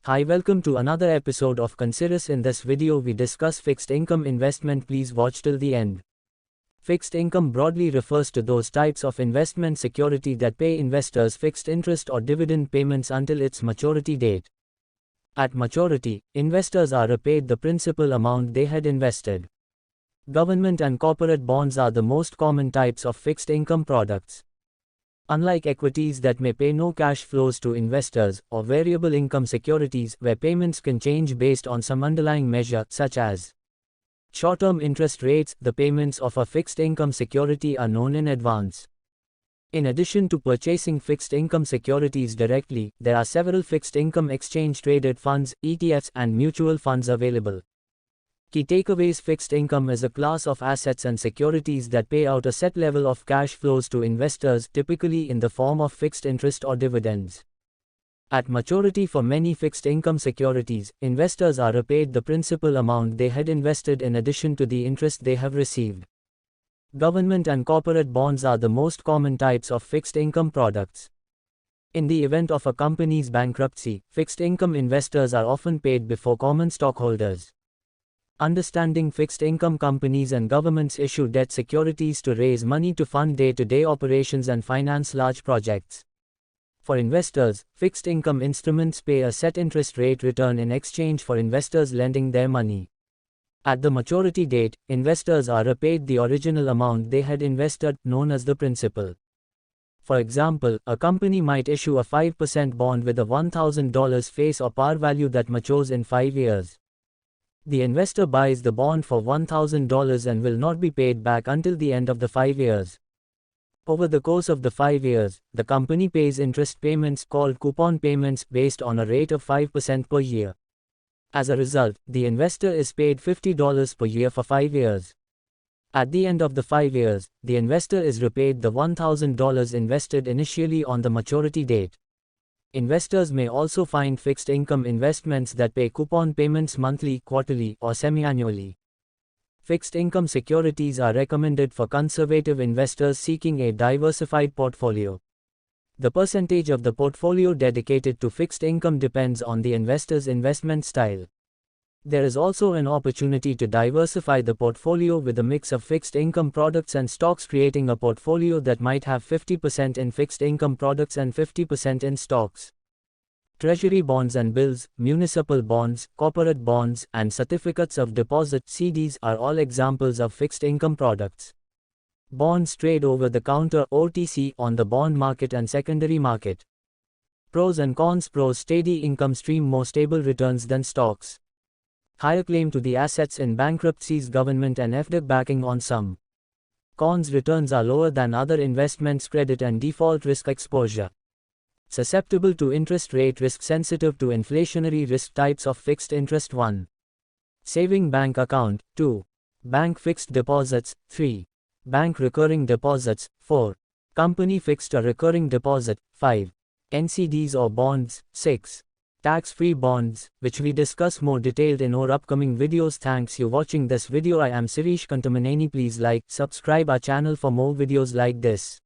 Hi, welcome to another episode of Kansiris. In this video we discuss fixed income investment. Please watch till the end. Fixed income broadly refers to those types of investment security that pay investors fixed interest or dividend payments until its maturity date. At maturity, investors are repaid the principal amount they had invested. Government and corporate bonds are the most common types of fixed income products. Unlike equities that may pay no cash flows to investors, or variable income securities where payments can change based on some underlying measure, such as short-term interest rates, the payments of a fixed income security are known in advance. In addition to purchasing fixed income securities directly, there are several fixed income exchange-traded funds, ETFs, and mutual funds available. Key takeaways: fixed income is a class of assets and securities that pay out a set level of cash flows to investors, typically in the form of fixed interest or dividends. At maturity, for many fixed income securities, investors are repaid the principal amount they had invested in addition to the interest they have received. Government and corporate bonds are the most common types of fixed income products. In the event of a company's bankruptcy, fixed income investors are often paid before common stockholders. Understanding: fixed income companies and governments issue debt securities to raise money to fund day-to-day operations and finance large projects. For investors, fixed income instruments pay a set interest rate return in exchange for investors lending their money. At the maturity date, investors are repaid the original amount they had invested, known as the principal. For example, a company might issue a 5% bond with a $1,000 face or par value that matures in 5 years. The investor buys the bond for $1,000 and will not be paid back until the end of the 5 years. Over the course of the 5 years, the company pays interest payments called coupon payments based on a rate of 5% per year. As a result, the investor is paid $50 per year for 5 years. At the end of the 5 years, the investor is repaid the $1,000 invested initially on the maturity date. Investors may also find fixed income investments that pay coupon payments monthly, quarterly, or semi-annually. Fixed income securities are recommended for conservative investors seeking a diversified portfolio. The percentage of the portfolio dedicated to fixed income depends on the investor's investment style. There is also an opportunity to diversify the portfolio with a mix of fixed income products and stocks, creating a portfolio that might have 50% in fixed income products and 50% in stocks. Treasury bonds and bills, municipal bonds, corporate bonds, and certificates of deposit (CDs) are all examples of fixed income products. Bonds trade over the counter (OTC) on the bond market and secondary market. Pros and cons: pros: steady income stream, more stable returns than stocks. Higher claim to the assets in bankruptcies, government and FDIC backing on some. Cons: returns are lower than other investments, credit and default risk exposure. Susceptible to interest rate risk, sensitive to inflationary risk. Types of fixed interest: 1. Saving bank account. 2. Bank fixed deposits. 3. Bank recurring deposits. 4. Company fixed or recurring deposit. 5. NCDs or bonds. 6. Tax-free bonds, which we discuss more detailed in our upcoming videos. Thanks you watching this video. I am Sirish Kantamaneni. Please like, subscribe our channel for more videos like this.